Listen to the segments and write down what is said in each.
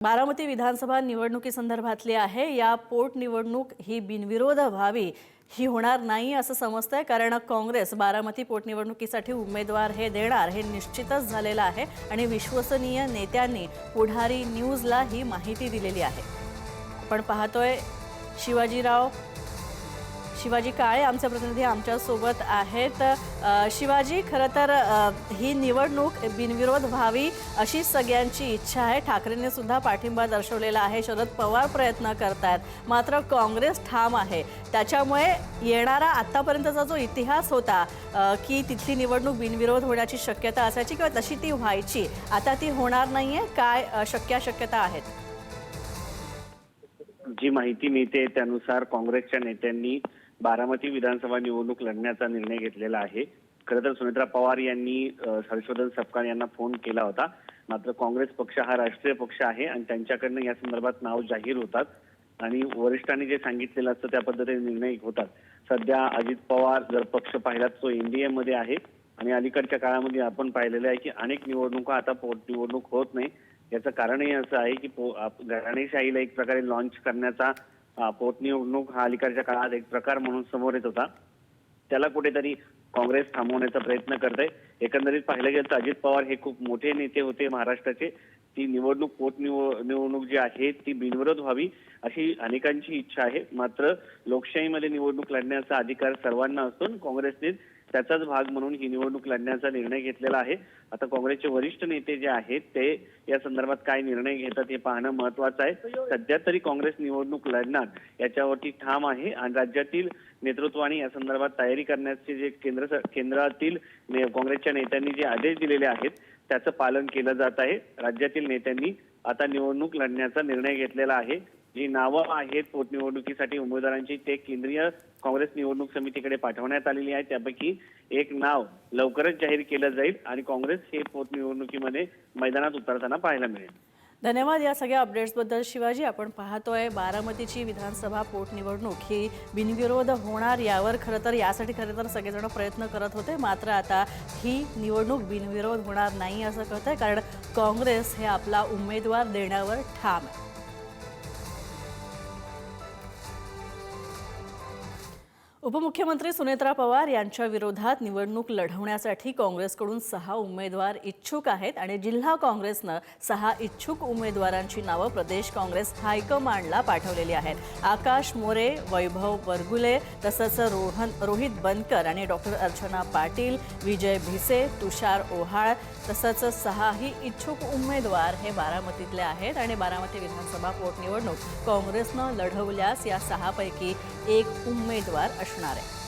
बारामती विधानसभा निवडणुकीसंदर्भातली आहे। या पोटनिवडणूक ही बिनविरोध व्हावी ही होणार नाही असं समजतंय, कारण काँग्रेस बारामती पोटनिवडणुकीसाठी उमेदवार हे देणार हे निश्चितच झालेलं आहे आणि विश्वसनीय नेत्यांनी पुढारी न्यूजला ही माहिती दिलेली आहे। आपण पाहतोय शिवाजी काळे आमचे प्रतिनिधी आमच्या सोबत आहेत। शिवाजी, खरं तर ही निवडणूक बिनविरोध व्हावी अशी सगळ्यांची इच्छा आहे। ठाकरेंनी सुद्धा पाठिंबा दर्शवलेला आहे, शरद पवार प्रयत्न करतात, मात्र काँग्रेस ठाम आहे। त्याच्यामुळे येणारा आतापर्यंतचा जो इतिहास होता की तिथली निवडणूक बिनविरोध होण्याची शक्यता असायची किंवा तशी ती व्हायची, आता ती होणार नाहीये, काय शक्यता आहेत? जी माहिती मिळते त्यानुसार काँग्रेसच्या नेत्यांनी बारामती विधानसभा निवडणूक लढण्याचा निर्णय घेतलेला आहे। खरं तर सुनेत्रा पवार यांनी हर्षवर्धन सपकाळ यांना फोन केला होता, मात्र काँग्रेस पक्ष हा राष्ट्रीय पक्ष आहे आणि त्यांच्याकडनं या संदर्भात नाव जाहीर होतात आणि वरिष्ठांनी जे सांगितलेलं असतं त्या पद्धतीने निर्णय होतात। सध्या अजित पवार जर पक्ष पाहिला तो एनडीए मध्ये आहे आणि अलीकडच्या काळामध्ये आपण पाहिलेलं आहे की अनेक निवडणुका आता पोटनिवडणूक होत नाही। याचं कारणही असं आहे की घराणेशाहीला एक प्रकारे लॉन्च करण्याचा पोटनिवडणूक हा अलीकडच्या काळात एक प्रकार म्हणून समोर येत होता, त्याला कुठेतरी काँग्रेस थांबवण्याचा प्रयत्न करते। एकंदरीत पाहिलं गेलं तर अजित पवार हे खूप मोठे नेते होते महाराष्ट्राचे। ती निवडणूक पोटनिवडणूक जी आहे ती बिनविरोध व्हावी अशी अनेकांची इच्छा आहे, मात्र लोकशाहीमध्ये निवडणूक लढण्याचा अधिकार सर्वांना असून काँग्रेसने त्याचाच भाग म्हणून ही निवडणूक लढण्याचा निर्णय घेतलेला आहे। आता काँग्रेसचे वरिष्ठ नेते जे आहेत ते या संदर्भात काय निर्णय घेतात हे पाहणं महत्त्वाचं आहे। सध्या तरी काँग्रेस निवडणूक लढणार याच्यावरती ठाम आहे आणि राज्यातील नेतृत्वाने या संदर्भात तयारी करण्याचे जे केंद्रातील काँग्रेसच्या नेत्यांनी जे आदेश दिलेले आहेत त्याचं पालन केलं जात आहे। राज्यातील नेत्यांनी आता निवडणूक लढण्याचा निर्णय घेतलेला आहे। जी नावं आहेत पोटनिवडणुकीसाठी उमेदवारांची ते केंद्रीय काँग्रेस निवडणूक समितीकडे पाठवण्यात आलेली आहे। त्यापैकी एक नाव लवकरच जाहीर केलं जाईल आणि काँग्रेस हे पोटनिवडणुकीमध्ये मैदानात उतरताना पाहायला मिळेल। धन्यवाद या सगळ्या अपडेट्सबद्दल शिवाजी। आपण पाहतोय बारामतीची विधानसभा पोटनिवडणूक ही बिनविरोध होणार यावर यासाठी सगळेजण प्रयत्न करत होते, मात्र आता ही निवडणूक बिनविरोध होणार नाही असं कळतंय, कारण काँग्रेस हे आपला उमेदवार देण्यावर ठाम आहे। उपमुख्यमंत्री सुनेत्रा पवार यांच्या विरोधात निवडणूक लढवण्यासाठी काँग्रेसकडून 6 उमेदवार इच्छुक आहेत आणि जिल्हा काँग्रेसनं 6 इच्छुक उमेदवारांची नावं प्रदेश काँग्रेस हायकमांडला पाठवलेली आहेत। आकाश मोरे, वैभव बरगुले, तसंच रोहित बनकर आणि डॉक्टर अर्चना पाटील, विजय भिसे, तुषार ओहाळ तसंच 6ही इच्छुक उमेदवार हे बारामतीतले आहेत आणि बारामती विधानसभा पोटनिवडणूक काँग्रेसनं लढवल्यास या 6 पैकी एक उमेदवार असणार आहे।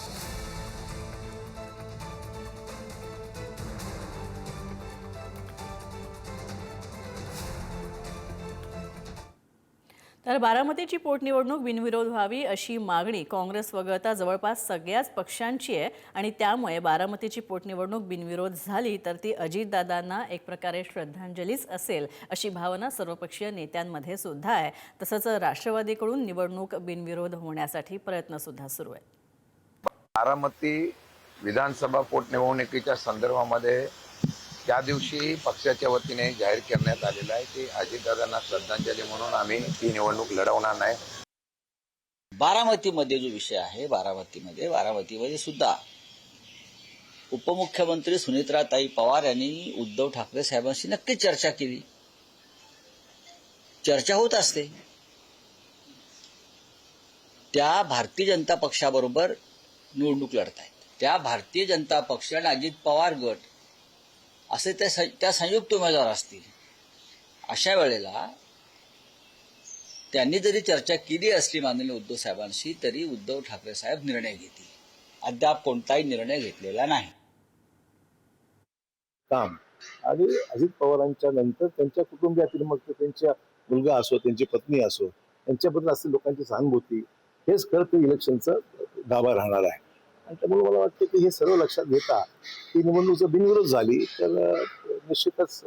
तर बारामतीची पोटनिवडणूक बिनविरोध व्हावी अशी मागणी काँग्रेस वगळता जवळपास सगळ्याच पक्षांची आहे आणि त्यामुळे बारामतीची पोटनिवडणूक बिनविरोध झाली तर ती अजितदादांना एक प्रकारे श्रद्धांजलीच असेल अशी भावना सर्वपक्षीय नेत्यांमध्ये सुद्धा आहे। तसंच राष्ट्रवादीकडून निवडणूक बिनविरोध होण्यासाठी प्रयत्न सुद्धा सुरू आहेत। बारामती विधानसभा पोटनिवडणुकीच्या संदर्भामध्ये त्या दिवशी पक्षाच्या वतीने जाहीर करण्यात आलेलं आहे की अजितदादांना श्रद्धांजली म्हणून आम्ही ही निवडणूक लढवणार नाही। बारामतीमध्ये जो विषय आहे, बारामतीमध्ये सुद्धा उपमुख्यमंत्री सुनेत्राताई पवार यांनी उद्धव ठाकरे साहेबांशी नक्की चर्चा केली। चर्चा होत असते, त्या भारतीय जनता पक्षाबरोबर निवडणूक लढतायत। त्या भारतीय जनता पक्ष आणि अजित पवार गट असे त्या संयुक्त उमेदवार असतील, अशा वेळेला त्यांनी जरी चर्चा केली असली माननीय उद्धव साहेबांशी तरी उद्धव ठाकरे साहेब निर्णय घेतील। अद्याप कोणताही निर्णय घेतलेला नाही। काम आणि अजित पवारांच्या नंतर त्यांच्या कुटुंबियातील मग त्यांच्या मुलगा असो, त्यांची पत्नी असो, त्यांच्याबद्दल असलेल्या लोकांची सहानुभूती हेच खरं तर इलेक्शनचं गाभा राहणार आहे। आणि त्यामुळे मला वाटतं की हे सर्व लक्षात घेता ही निवडणूक जर बिनविरोध झाली तर निश्चितच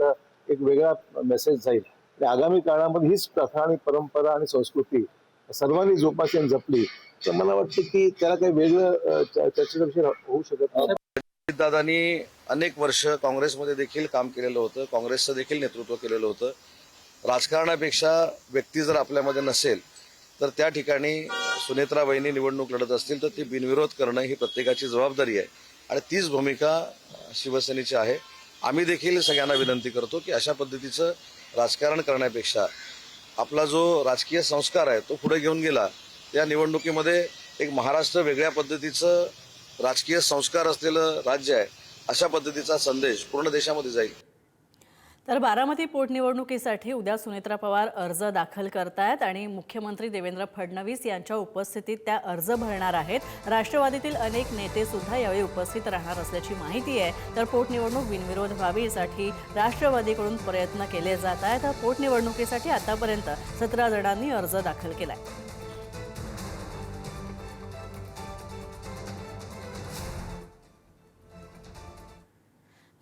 एक वेगळा मेसेज जाईल आणि आगामी काळामध्ये हीच प्रथा आणि परंपरा आणि संस्कृती सर्वांनी जोपासली आणि जपली तर मला वाटतं की त्याला काही वेगळं चर्चेचा विषय होऊ शकत नाही। अजितदादांनी अनेक वर्ष काँग्रेसमध्ये देखील काम केलेलं होतं, काँग्रेसचं देखील नेतृत्व केलेलं होतं। राजकारणापेक्षा व्यक्ती जर आपल्यामध्ये नसेल तर त्या ठिकाणी सुनेत्राबाईंनी निवडणूक लढत असतील तर ती बिनविरोध करणं ही प्रत्येकाची जबाबदारी आहे आणि तीच भूमिका शिवसेनेची आहे. आम्ही देखील सगळ्यांना विनंती करतो की अशा पद्धतीचं राजकारण करण्यापेक्षा आपला जो राजकीय संस्कार आहे तो पुढे घेऊन गेला. त्या निवडणुकीमध्ये एक महाराष्ट्र वेगळ्या पद्धतीचं राजकीय संस्कार असलेलं राज्य आहे अशा पद्धतीचा संदेश पूर्ण देशामध्ये जाईल. तर बारामती पोटनिवडणुकीसाठी उद्या सुनेत्रा पवार अर्ज दाखल करतायत आणि मुख्यमंत्री देवेंद्र फडणवीस यांच्या उपस्थितीत त्या अर्ज भरणार आहेत. राष्ट्रवादीतील अनेक नेते सुद्धा यावेळी उपस्थित राहणार असल्याची माहिती आहे. तर पोटनिवडणूक बिनविरोध व्हावी यासाठी राष्ट्रवादीकडून प्रयत्न केले जात आहेत. पोटनिवडणुकीसाठी आतापर्यंत 17 जणांनी अर्ज दाखल केलाय.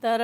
तर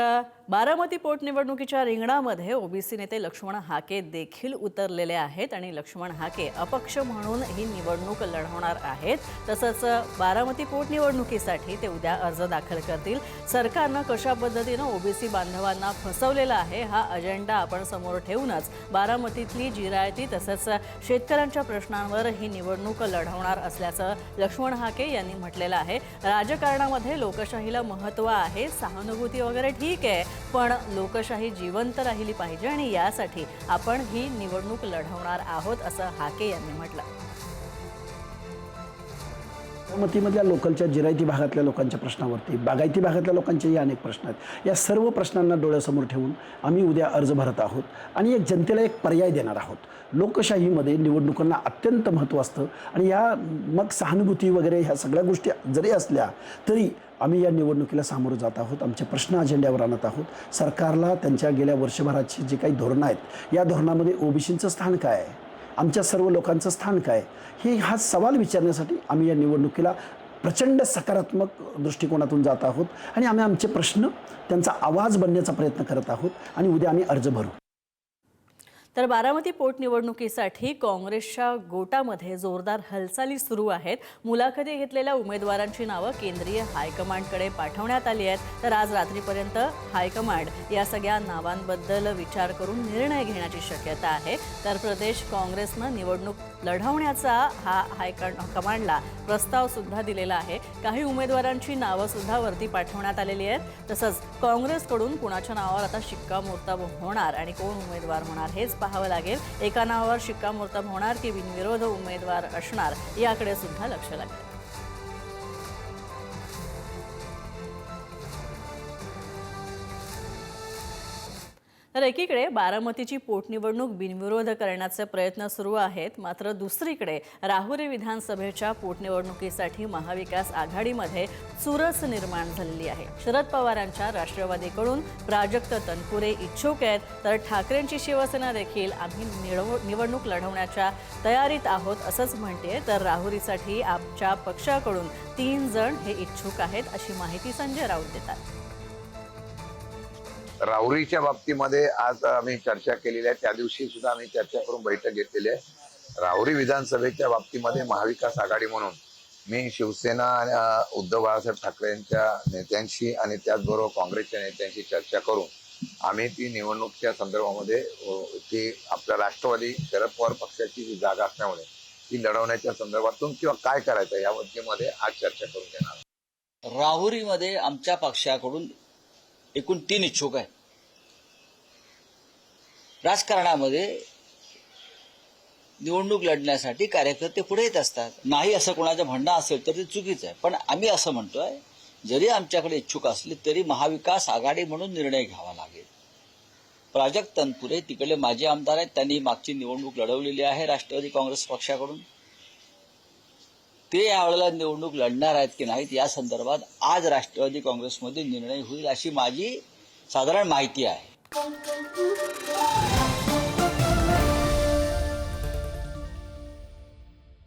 बारामती पोटनिवडणुकीच्या रिंगणामध्ये ओबीसी नेते लक्ष्मण हाके देखील उतरलेले आहेत आणि लक्ष्मण हाके अपक्ष म्हणून ही निवडणूक लढवणार आहेत. तसंच बारामती पोटनिवडणुकीसाठी ते उद्या अर्ज दाखल करतील. सरकारनं कशा पद्धतीनं ओबीसी बांधवांना फसवलेला आहे हा अजेंडा आपण समोर ठेवूनच बारामतीतली जिरायती तसंच शेतकऱ्यांच्या प्रश्नांवर ही निवडणूक लढवणार असल्याचं लक्ष्मण हाके यांनी म्हटलेलं आहे. राजकारणामध्ये लोकशाहीला महत्त्व आहे, सहानुभूती वगैरे ठीक आहे, पण लोकशाही जिवंत राहिली पाहिजे आणि यासाठी आपण ही निवडणूक लढवणार आहोत असं हाके यांनी म्हटलं. बारामतीमधल्या लोकलच्या जिरायती भागातल्या लोकांच्या प्रश्नावरती, बागायती भागातल्या लोकांचेही अनेक प्रश्न आहेत. या सर्व प्रश्नांना डोळ्यासमोर ठेवून आम्ही उद्या अर्ज भरत आहोत आणि एक जनतेला एक पर्याय देणार आहोत. लोकशाहीमध्ये निवडणुकांना अत्यंत महत्त्व असतं आणि ह्या मग सहानुभूती वगैरे ह्या सगळ्या गोष्टी जरी असल्या तरी आम्ही या निवडणुकीला सामोरं जात आहोत. आमचे प्रश्न अजेंड्यावर आणत आहोत. सरकारला त्यांच्या गेल्या वर्षभराची जी काही धोरणं आहेत या धोरणामध्ये ओबीसींचं स्थान काय आहे, आमच्या सर्व लोकांचं स्थान काय हे हा सवाल विचारण्यासाठी आम्ही या निवडणुकीला प्रचंड सकारात्मक दृष्टिकोनातून जात आहोत आणि आम्ही आमचे प्रश्न त्यांचा आवाज बनण्याचा प्रयत्न करत आहोत आणि उद्या आम्ही अर्ज भरू. तर बारामती पोटनिवडणुकीसाठी काँग्रेसच्या गोटामध्ये जोरदार हालचाली सुरू आहेत. मुलाखती घेतलेल्या उमेदवारांची नावं केंद्रीय हायकमांडकडे पाठवण्यात आली आहेत. तर आज रात्रीपर्यंत हायकमांड या सगळ्या नावांबद्दल विचार करून निर्णय घेण्याची शक्यता आहे. तर प्रदेश काँग्रेसनं निवडणूक लढवण्याचा हा हायकमांडला प्रस्ताव सुद्धा दिलेला आहे. काही उमेदवारांची नावं सुद्धा वरती पाठवण्यात आलेली आहेत. तसंच काँग्रेसकडून कुणाच्या नावावर आता शिक्कामोर्तब होणार आणि कोण उमेदवार होणार हेच पाहावं लागेल. एका नावावर शिक्कामोर्तब होणार की बिनविरोध उमेदवार असणार याकडे सुद्धा लक्ष लागेल. तर एकीकडे बारामतीची पोटनिवडणूक बिनविरोध करण्याचे प्रयत्न सुरू आहेत. मात्र दुसरीकडे राहुरी विधानसभेच्या पोटनिवडणुकीसाठी महाविकास आघाडीमध्ये चुरस निर्माण झालेली आहे. शरद पवारांच्या राष्ट्रवादीकडून प्राजक्त तनपुरे इच्छुक आहेत. तर ठाकरेंची शिवसेना देखील आम्ही निवडणूक लढवण्याच्या तयारीत आहोत असंच म्हणते. तर राहुरीसाठी आमच्या पक्षाकडून 3 जण हे इच्छुक आहेत अशी माहिती संजय राऊत देतात. राहुरीच्या बाबतीमध्ये आज आम्ही चर्चा केलेली आहे. त्या दिवशी सुद्धा आम्ही चर्चा करून बैठक घेतलेली आहे. राहुरी विधानसभेच्या बाबतीमध्ये महाविकास आघाडी म्हणून मी शिवसेना आणि उद्धव बाळासाहेब ठाकरे यांच्या नेत्यांशी आणि त्याचबरोबर काँग्रेसच्या नेत्यांशी चर्चा करून आम्ही ती निवडणुकीच्या संदर्भामध्ये ती आपल्या राष्ट्रवादी शरद पवार पक्षाची जी जागा असल्यामुळे ती लढवण्याच्या संदर्भातून किंवा काय करायचं या बाबतीमध्ये आज चर्चा करून घेणार. राहुरीमध्ये आमच्या पक्षाकडून एकूण 3 इच्छुक आहेत. राजकारणामध्ये निवडणूक लढण्यासाठी कार्यकर्ते पुढे येत असतात. नाही असं कोणाचं म्हणणं असेल तर ते चुकीचं आहे. पण आम्ही असं म्हणतोय जरी आमच्याकडे इच्छुक असले तरी महाविकास आघाडी म्हणून निर्णय घ्यावा लागेल. प्राजक्त तनपुरे तिकडे माजी आमदार आहेत. त्यांनी मागची निवडणूक लढवलेली आहे राष्ट्रवादी काँग्रेस पक्षाकडून. ते यावेळेला निवडणूक लढणार आहेत की नाहीत या संदर्भात आज राष्ट्रवादी काँग्रेसमध्ये निर्णय होईल अशी माझी साधारण माहिती आहे.